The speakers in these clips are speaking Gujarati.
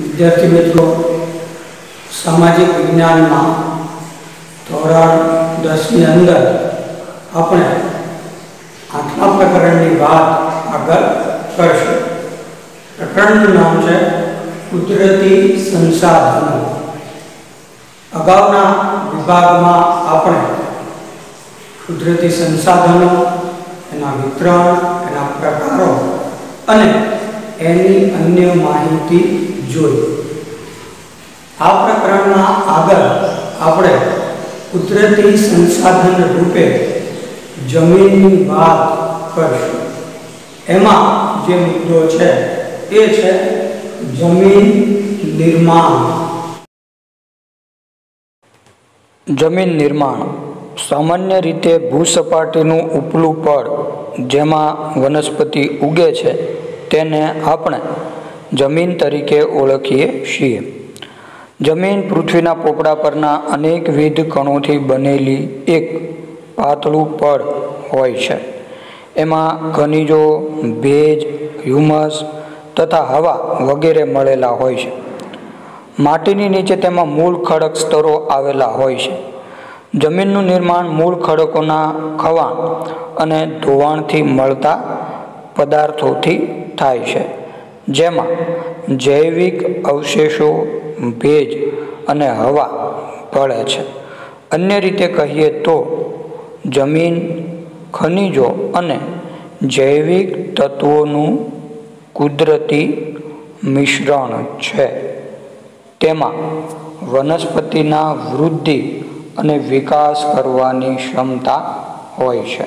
विद्यार्थी मित्रों, सामाजिक विज्ञान में धोरण 10 अंदर अपने 8मा प्रकरण की बात आगे करशुं। प्रकरण नाम है कुदरती संसाधनों। अगाउना विभाग में आपणे कुदरती संसाधनों, एना वितरण, एना प्रकारों अने एनी अन्य माहिती जोई। आ प्रकरण में आगळ आपणे कुदरती संसाधन रूपे जमीननी बात करशुं। एमां जे मुद्दो छे ए छे जमीन निर्माण। जमीन निर्माण सामान्य रीते भूसपाटीનું ઉપલું પડ જેમાં વનસ્પતિ ઉગે છે તેને આપણે જમીન તરીકે ઓળખીએ છીએ। જમીન પૃથ્વીના પોપડા પરના અનેકવિધ કણોથી બનેલી એક પાતળું પડ હોય છે। એમાં ખનિજો, ભેજ, હ્યુમસ તથા હવા વગેરે મળેલા હોય છે। માટીની નીચે તેમાં મૂળ ખડક સ્તરો આવેલા હોય છે। જમીનનું નિર્માણ મૂળ ખડકોના ખવાણ અને ધોવાણથી મળતા પદાર્થોથી થાય છે, જેમાં જૈવિક અવશેષો, ભેજ અને હવા ભળે છે। અન્ય રીતે કહીએ તો જમીન ખનિજો અને જૈવિક તત્વોનું કુદરતી મિશ્રણ છે। તેમાં વનસ્પતિના વૃદ્ધિ અને વિકાસ કરવાની ક્ષમતા હોય છે।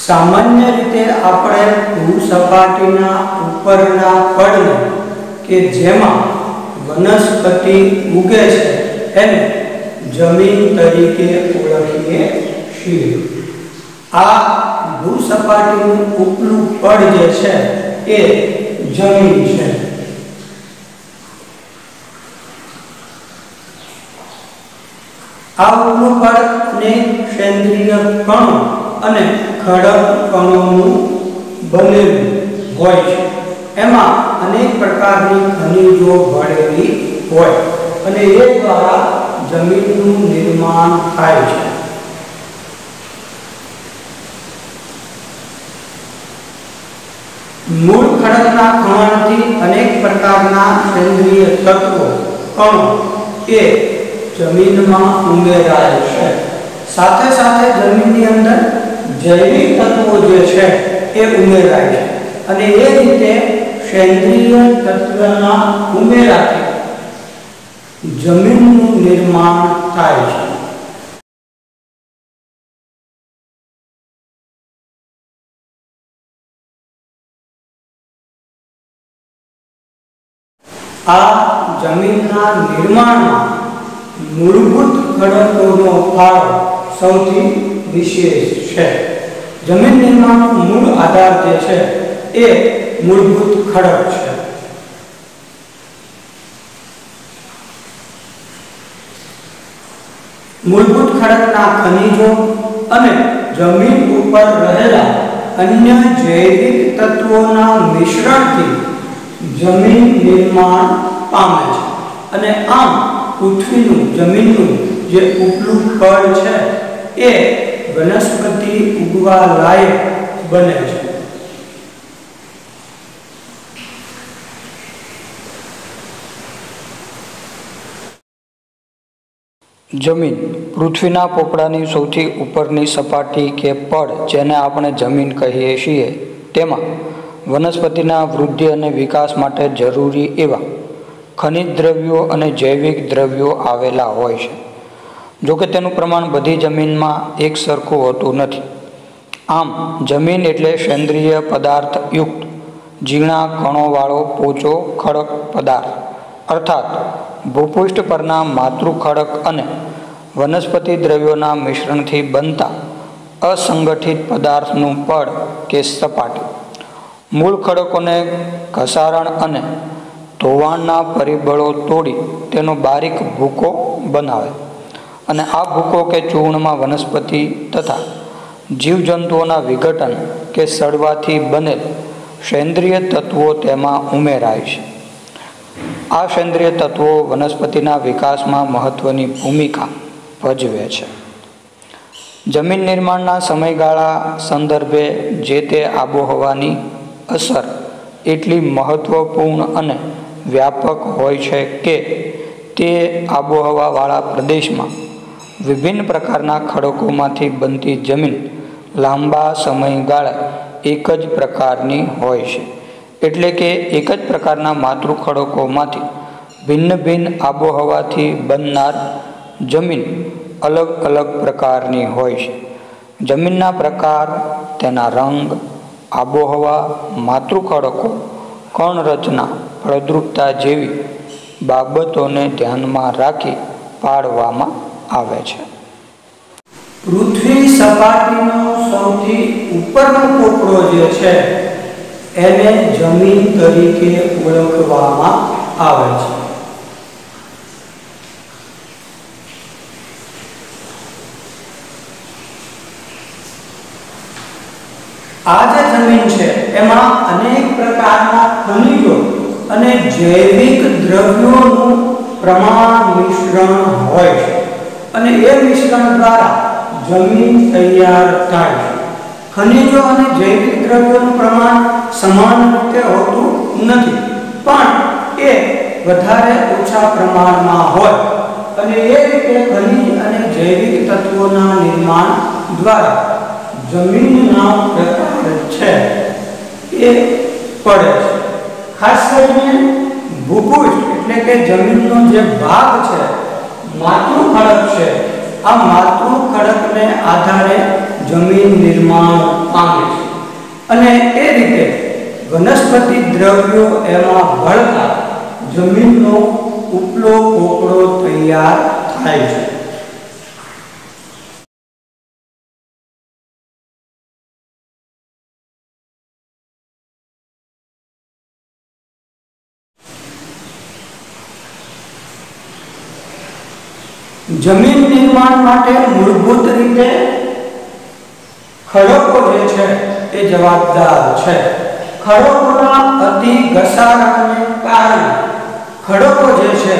सामान्य रीते आपणे भूसपाटीना उपरना पडने के जेमां वनस्पति उगे छे एने जमीन तरीके ओळखीए छीए। आ भूसपाटीनुं उपલું પડ જે છે એ जमीन है। आ उपલું પડ ને કેન્દ્રીય કણો અને ખડક કણોનું બનેલું હોય છે। એમાં અનેક પ્રકારની ખનિજો ભળેલી હોય અને એ દ્વારા જમીનનું નિર્માણ થાય છે। मूल खड़कना खमणथी अनेक प्रकारना केंद्रीय तत्वो कणो ए जमीन में उमेराय छे। साथे साथे जमीननी अंदर जैविक तत्वो जे छे ए उमेराय छे अने ए रीते केंद्रीय तत्वना उमेराथी जमीननुं निर्माण थाय छे। आ जमीनना निर्माण में मूलभूत खड़कोनो फाळो सौथी विशेष है। जमीन निर्माण मूल आधार जे छे ए मूलभूत खड़क छे। मूलभूत खड़कना खनिजों अने जमीन ऊपर रहेला अन्य जैविक तत्वोना मिश्रणथी जमीन निर्माण पामे छे अने आम पृथ्वीनुं जमीननुं जे उपલું પડ छे ए वनस्पति उगवा लायक बने छे। જમીન પૃથ્વીના પોપડાની સૌથી ઉપરની સપાટી કે પડ જેને આપણે જમીન કહીએ છીએ તેમાં વનસ્પતિના વૃદ્ધિ અને વિકાસ માટે જરૂરી એવા ખનિજ દ્રવ્યો અને જૈવિક દ્રવ્યો આવેલા હોય છે। જોકે તેનું પ્રમાણ બધી જમીનમાં એક સરખું હોતું નથી। આમ જમીન એટલે સેન્દ્રિય પદાર્થયુક્ત ઝીણા કણોવાળો પોચો ખડક પદાર્થ અર્થાત ભૂપૃષ્ઠ પરના માતૃખડક અને વનસ્પતિ દ્રવ્યોના મિશ્રણથી બનતા અસંગઠિત પદાર્થનું પડ કે સપાટી। મૂળ ખડકોને ઘસારણ અને ધોવાણના પરિબળો તોડી તેનો બારીક ભૂકો બનાવે અને આ ભૂકો કે ચૂર્ણમાં વનસ્પતિ તથા જીવજંતુઓના વિઘટન કે સડવાથી બનેલ સેન્દ્રિય તત્વો તેમાં ઉમેરાય છે. આ સેન્દ્રિય તત્વો વનસ્પતિના વિકાસમાં મહત્વની ભૂમિકા ભજવે છે. જમીન નિર્માણના સમયગાળા સંદર્ભે જે તે આબોહવાની અસર એટલી મહત્વપૂર્ણ અને વ્યાપક હોય છે કે તે આબોહવાવાળા પ્રદેશમાં વિભિન્ન પ્રકારના ખડકોમાંથી બનતી જમીન લાંબા સમયગાળે એક જ પ્રકારની હોય છે. એટલે કે એક જ પ્રકારના માતૃખડકોમાંથી ભિન્ન ભિન્ન આબોહવાથી બનનાર જમીન અલગ અલગ પ્રકારની હોય છે. જમીનના પ્રકાર, તેના રંગ, આબોહવા, માતૃખડકો, કણ રચના, ફળદ્રુપતા જેવી બાબતોને ધ્યાનમાં રાખી પાડવામાં આવે છે. પૃથ્વી સપાટીનો સૌથી ઉપરનો પોપડો જે છે એને જમીન તરીકે ઓળખવામાં આવે છે. આ જે જમીન છે એમાં અનેક પ્રકારના ખનિજો અને જૈવિક દ્રવ્યોનું પ્રમાણ મિશ્રણ હોય છે અને એ મિશ્રણ દ્વારા જમીન તૈયાર થાય છે. ખનિજો અને જૈવિક દ્રવ્યોનું પ્રમાણ સમાન રીતે હોતું નથી, પણ એ વધારે ઓછા પ્રમાણમાં હોય અને એ રીતે ખનિજ અને જૈવિક તત્વોના નિર્માણ દ્વારા જમીનના પ્રકાર છે એ પડે છે. ખાસ કરીને ભૂપૃષ્ઠ એટલે કે જમીનનો જે ભાગ છે, માતૃખડક છે, આ માતૃખડકને આધારે જમીન નિર્માણ પામે છે અને એ રીતે વનસ્પતિ દ્રવ્યો એમાં ભળતા જમીનનો ઉપલો પોપડો તૈયાર થાય છે. જમીન નિર્માણ માટે મૂળભૂત રીતે ખડકો જે છે એ જવાબદાર છે. ખડકોના અતિ ઘસારાને કારણે ખડકો જે છે,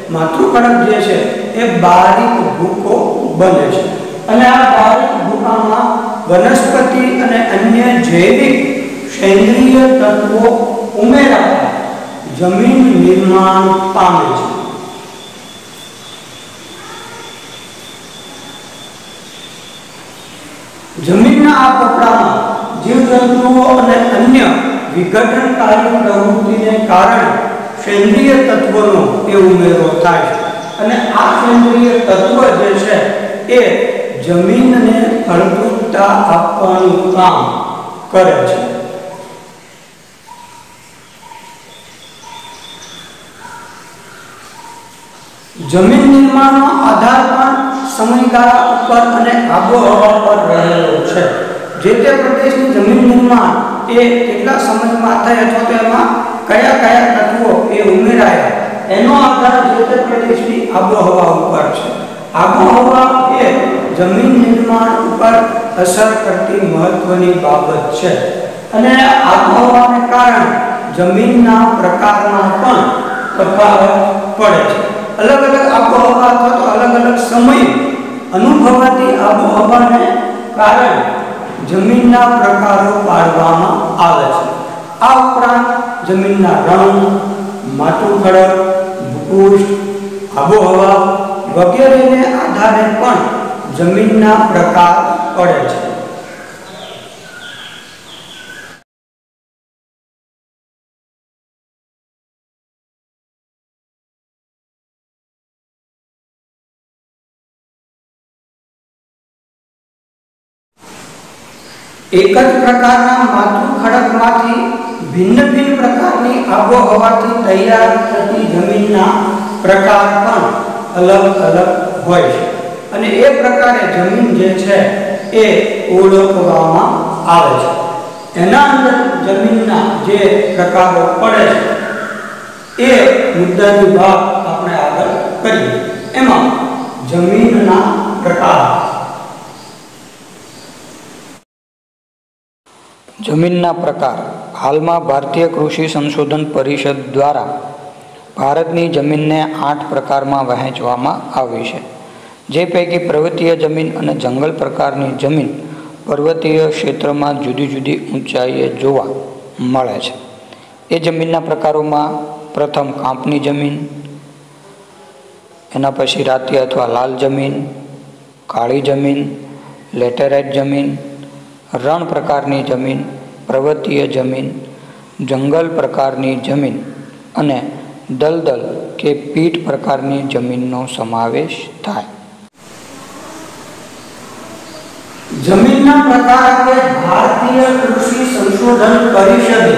માતૃખડક જે છે એ બારીક ભૂકો બને છે અને આ બારીક ભૂકામાં વનસ્પતિ અને અન્ય જૈવિક સેન્દ્રિય તત્વો ઉમેરાતા જમીન નિર્માણ પામે છે. જમીનના આ પોપડામાં જીવજંતુઓ અને અન્ય વિઘટનકારી પ્રવૃત્તિને કારણે સેન્દ્રિય તત્વોનો એ ઉમેરો થાય છે અને આ સેન્દ્રિય તત્વ જે છે એ જમીનને ફળદ્રુપતા આપવાનું કામ કરે છે. જમીન નિર્માણનો આધાર પણ સમયગાળા ઉપર અને આબોહવા પર રહેલો છે. જે તે પ્રદેશની જમીન નિર્માણ એ કેટલા સમયમાં થાય અથવા તો એમાં કયા કયા તત્વો એ ઉમેરાયા એનો આધાર જે તે પ્રદેશની આબોહવા ઉપર છે. આબોહવા એ જમીન નિર્માણ ઉપર અસર કરતી મહત્વની બાબત છે અને આબોહવાને કારણે જમીનના પ્રકારમાં પણ તફાવત પડે છે. અલગ અલગ આબોહવા અથવા તો અલગ અલગ સમયે અનુભવાતી આબોહવાને કારણે જમીનના પ્રકારો પાડવામાં આવે છે. આ ઉપરાંત જમીનના રંગ, માતૃખડક, ભૂપૃષ્ઠ, આબોહવા વગેરેને આધારે પણ જમીનના પ્રકાર પડે છે. એક જ પ્રકારના માતૃખડકમાંથી ભિન્ન ભિન્ન પ્રકારની આબોહવાથી તૈયાર થતી જમીનના પ્રકાર પણ અલગ અલગ હોય છે અને એ પ્રકારે જમીન જે છે એ ઓળખવામાં આવે છે. એના અંદર જમીનના જે પ્રકારો પડે છે એ મુદ્દાની વાત આપણે આગળ કરીએ. એમાં જમીનના પ્રકાર જમીનના પ્રકાર. હાલમાં ભારતીય કૃષિ સંશોધન પરિષદ દ્વારા ભારતની જમીનને 8 પ્રકારમાં વહેંચવામાં આવી છે, જે પૈકી પર્વતીય જમીન અને જંગલ પ્રકારની જમીન પર્વતીય ક્ષેત્રમાં જુદી જુદી ઊંચાઈએ જોવા મળે છે. એ જમીનના પ્રકારોમાં પ્રથમ કાંપની જમીન, એના પછી રાતી અથવા લાલ જમીન, કાળી જમીન, લેટેરાઇટ જમીન, રણ પ્રકારની જમીન, પર્વતીય જમીન, જંગલ પ્રકારની જમીન અને દલદલ કે પીઠ પ્રકારની જમીનનો સમાવેશ થાય. જમીનના પ્રકાર અંગે ભારતીય કૃષિ સંશોધન પરિષદે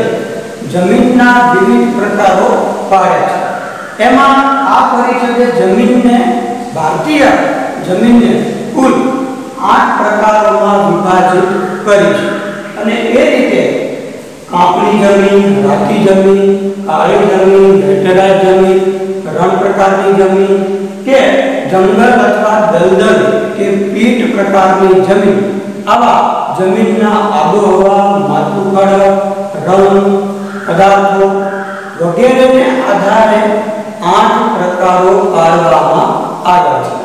જમીનના વિવિધ પ્રકારો પાડે છે. એમાં આ પરિષદે ભારતીય જમીનને કુલ 8 પ્રકારોમાં વિભાજિત કરી છે. અને એ રીતે કાંપની જમીન, રાતી જમીન, કાળી જમીન, લેટેરાઇટ જમીન, રણ પ્રકારની જમીન કે જંગલ અથવા દલદલ કે પીઠ પ્રકારની જમીન, આવા જમીનના આબોહવા, માતૃફળ, રંગ, પદાર્થો વગેરેને આધારે 8 પ્રકારો પાડવામાં આવ્યા છે.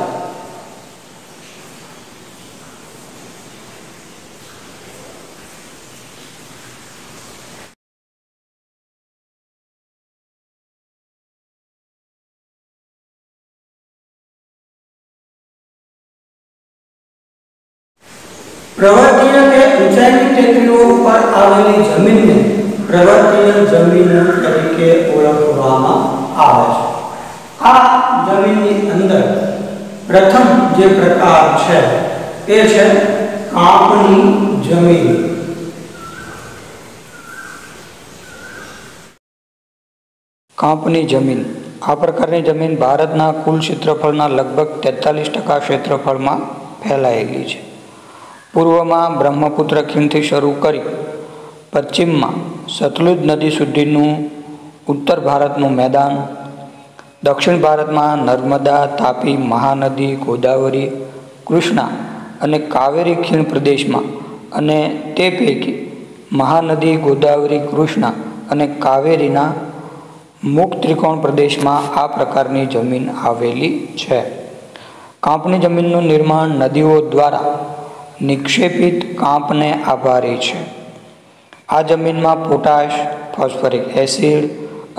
પર્વતીય કે ઊંચાઈની ટેકરીઓ ઉપર આવેલી જમીનને પર્વતીય જમીન તરીકે ઓળખવામાં આવે છે. આ જમીનની અંદર પ્રથમ જે પ્રકાર છે એ છે કાંપની જમીન. કાંપની જમીન. આ પ્રકારની જમીન ભારતના કુલ ક્ષેત્રફળના લગભગ 43% ક્ષેત્રફળમાં ફેલાયેલી છે. પૂર્વમાં બ્રહ્મપુત્ર ખીણથી શરૂ કરી પશ્ચિમમાં સતલુજ નદી સુધીનું ઉત્તર ભારતનું મેદાન, દક્ષિણ ભારતમાં નર્મદા, તાપી, મહાનદી, ગોદાવરી, કૃષ્ણા અને કાવેરી ખીણ પ્રદેશમાં અને તે પૈકી મહાનદી, ગોદાવરી, કૃષ્ણા અને કાવેરીના મુખ ત્રિકોણ પ્રદેશમાં આ પ્રકારની જમીન આવેલી છે. કાંપની જમીનનું નિર્માણ નદીઓ દ્વારા નિક્ષેપિત કાંપને આભારી છે. આ જમીનમાં પોટાશ, ફોસ્ફરિક એસિડ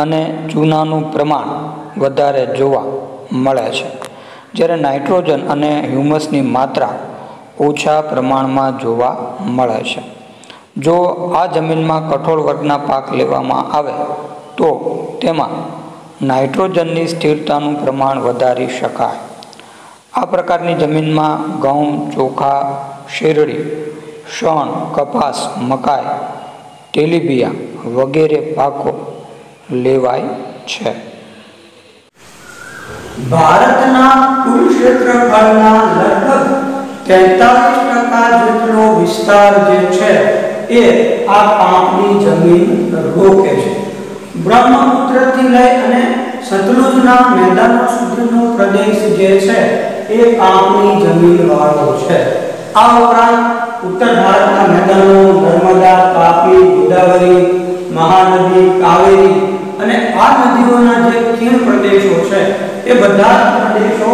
અને ચૂનાનું પ્રમાણ વધારે જોવા મળે છે, જ્યારે નાઇટ્રોજન અને હ્યુમસની માત્રા ઓછા પ્રમાણમાં જોવા મળે છે. જો આ જમીનમાં કઠોળ વર્ગના પાક લેવામાં આવે તો તેમાં નાઇટ્રોજનની સ્થિરતાનું પ્રમાણ વધારી શકાય. આ પ્રકારની જમીનમાં ઘઉં, ચોખા, શેરડી, શણ, કપાસ, મકાઈ, તેલીબિયાં વગેરે પાકો લેવાય છે. ભારતના કુલ ક્ષેત્રફળના લગભગ 43% જેટલો વિસ્તાર જે છે એ આ કાંપની જમીન રોકે છે. બ્રહ્મપુત્રથી લઈ અને સતલુજના મેદાનો સુધીનો પ્રદેશ જે છે એ કાંપની જમીન વાળો છે. આ ઉપરાંત ઉત્તર ભારતના મેદાનો નર્મદા, તાપી, ગોદાવરી, મહાનદી, કાવેરી અને આ નદીઓના જે ખીણ પ્રદેશો છે એ બધા પ્રદેશો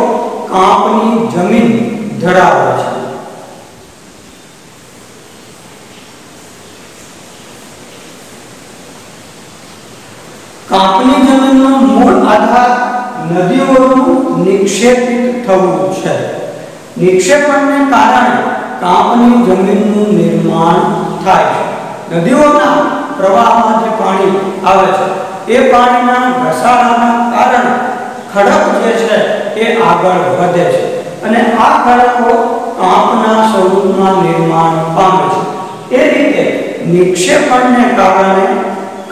કાંપની જમીન ધરાવે છે. કાંપની જમીનનો મૂળ આધાર નદીઓનું નિક્ષેપિત થવું છે. નિક્ષેપણને કારણે કાંપની જમીનનું નિર્માણ થાય છે. નદીઓના પ્રવાહમાં જે પાણી આવે છે એ પાણીના ઘસારાના કારણે ખડક જે છે એ આગળ વધે છે અને આ ખડકો કાંપના સ્વરૂપમાં નિર્માણ પામે છે. એ રીતે નિક્ષેપણને કારણે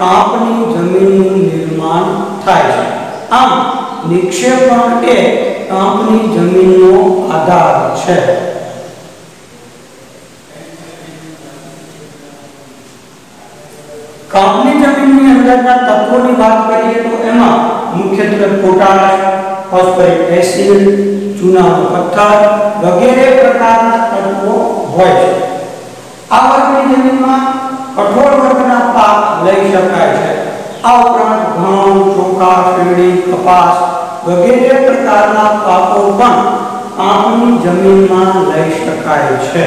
કાંપની જમીનનું નિર્માણ થાય છે. આમ નિક્ષેપણ એ કાંપની જમીનનો આધાર છે. કાંપની જમીનની અંદરના તત્વોની વાત કરીએ તો એમાં મુખ્યત્વે પોટાશ, ફોસ્ફરિક એસિડ, ચૂનાનો પથ્થર વગેરે પ્રકારના તત્વો હોય છે. આ વર્ગની જમીનમાં કઠોળ વર્ગના પાક લઈ શકાય છે। આ ઉપરાંત ઘઉં, ચોખા, શેરડી, કપાસ વગેરે પ્રકારના પાકો પણ કાંપની જમીનમાં લઈ શકાય છે।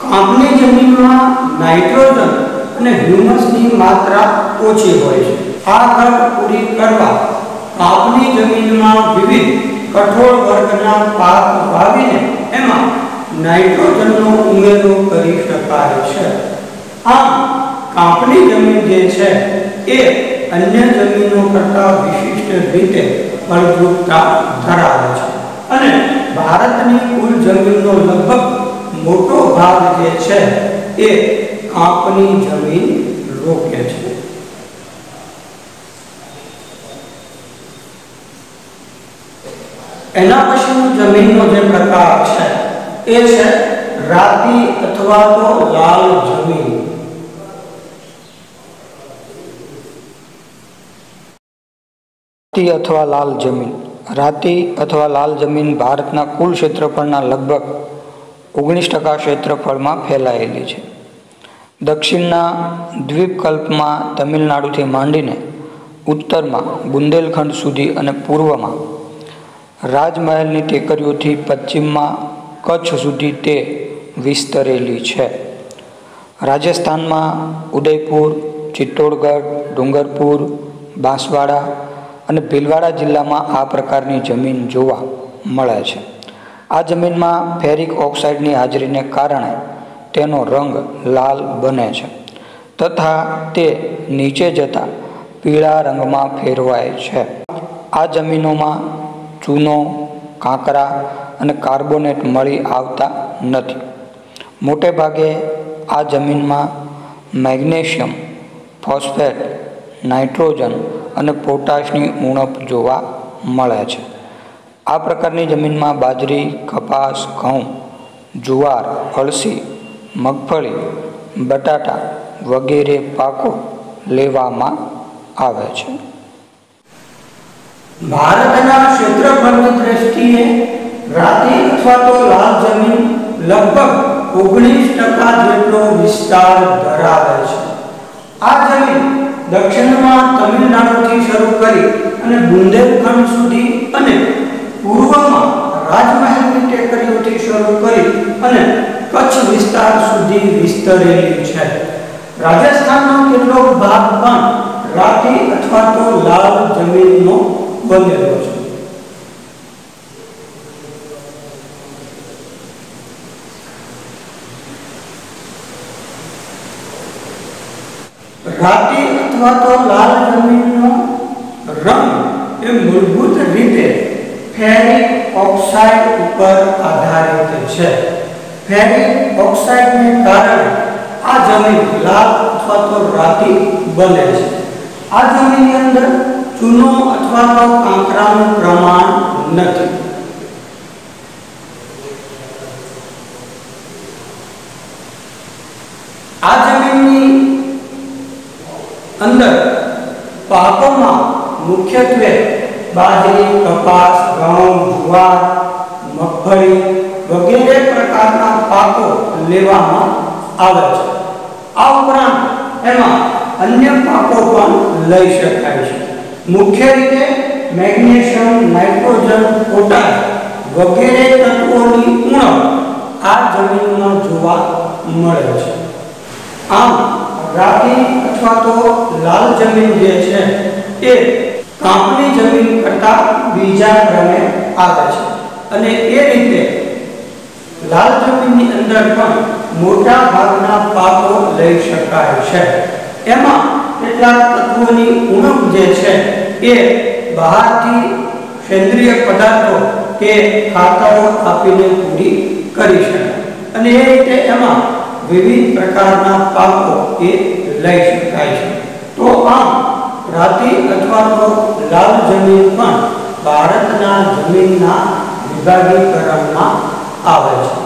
કાંપની જમીનમાં નાઇટ્રોજન અને હ્યુમસની માત્રા ઓછી હોય છે। આ ઘટ પૂરી કરવા કાંપની જમીનમાં વિવિધ કઠોળ વર્ગના પાક વાવીને એમાં નાઇટ્રોજનનો ઉમેરો કરી શકાય છે। આમ કાંપની જમીન જે છે એ અન્ય જમીનો કરતાં વિશિષ્ટ રીતે ફળદ્રુપતા ધરાવે છે અને ભારતની કુલ જમીનનો લગભગ મોટો ભાગ જે છે એ કાંપની જમીન રોકે છે। એના પછીનો જમીનનો જે પ્રકાર છે એ છે રાતી અથવા તો લાલ જમીન। રાતી અથવા લાલ જમીન। રાતી અથવા લાલ જમીન ભારતના કુલ ક્ષેત્રફળના લગભગ 19% ક્ષેત્રફળમાં ફેલાયેલી છે। દક્ષિણના દ્વીપકલ્પમાં તમિલનાડુથી માંડીને ઉત્તરમાં બુંદેલખંડ સુધી અને પૂર્વમાં રાજમહેલની ટેકરીઓથી પશ્ચિમમાં કચ્છ સુધી તે વિસ્તરેલી છે। રાજસ્થાનમાં ઉદયપુર, ચિત્તોડગઢ, ડુંગરપુર, બાંસવાડા અને ભીલવાડા જિલ્લામાં આ પ્રકારની જમીન જોવા મળે છે। આ જમીનમાં ફેરિક ઓક્સાઇડની હાજરીને કારણે તેનો રંગ લાલ બને છે તથા તે નીચે જતા પીળા રંગમાં ફેરવાય છે। આ જમીનોમાં ચૂનો, કાંકરા અને કાર્બોનેટ મળી આવતા નથી। મોટે ભાગે આ જમીનમાં મેગ્નેશિયમ, ફોસ્ફેટ, નાઇટ્રોજન અને પોટાશની ઉણપ જોવા મળે છે। આ પ્રકારની જમીનમાં બાજરી, કપાસ, ઘઉં, જુવાર, અળસી, મગફળી, બટાટા વગેરે પાકો લેવામાં આવે છે। ભારતના ક્ષેત્રફળની દ્રષ્ટિએ રાતી અથવા તો લાલ જમીન લગભગ 19% જેટલો વિસ્તાર ધરાવે છે। આ જમીન દક્ષિણમાં તમિલનાડુથી શરૂ કરી અને બુંદેલખંડ સુધી અને પૂર્વમાં રાજમહેલની ટેકરીઓથી શરૂ કરી અને કચ્છ વિસ્તાર સુધી વિસ્તરેલી છે। રાજસ્થાનનો કેટલોક ભાગ પણ રાતી અથવા તો લાલ જમીનનો બનેલો છે। રાતી અથવા તો લાલ જમીનનો રંગ એ મૂળભૂત રીતે ફેરિક ઓક્સાઇડ ઉપર આધારિત છે। ફેરિક ઓક્સાઇડને કારણે આ જમીન લાલ અથવા તો રાતી બને છે। આ જમીનની અંદર ચૂનો અથવા તો કાંકરાનું પ્રમાણ નથી। આ જમીનની અંદર પાકોમાં મુખ્યત્વે બાજરી, કપાસ, ઘઉં, જુવાર, મગફળી વગેરે પ્રકારના પાકો લેવામાં આવે છે। આ ઉપરાંત એમાં અન્ય પાકો પણ લઈ શકાય છે। મુખ્ય રીતે મેગ્નેશિયમ, નાઇટ્રોજન, પોટાશ વગેરે તત્વોની ઉણપ આ જમીનમાં જોવા મળે છે। આમ રાતી અથવા તો લાલ જમીન જે છે એ કાંપની જમીન કરતા બીજા ક્રમે આવે છે અને એ રીતે લાલ જમીનની અંદર પણ મોટા ભાગના પાકો લઈ શકાય છે। એમાં કેટલાક તત્વોની ઉણપ જે છે એ બહારથી સેન્દ્રિય પદાર્થો કે ખાતરો આપીને પૂરી કરી શકાય અને એ રીતે એમાં વિવિધ પ્રકારના પાકો એ લઈ શકાય છે। તો આમ રાતી અથવા તો લાલ જમીન પણ ભારતના જમીનના વિભાગીકરણમાં આવે છે।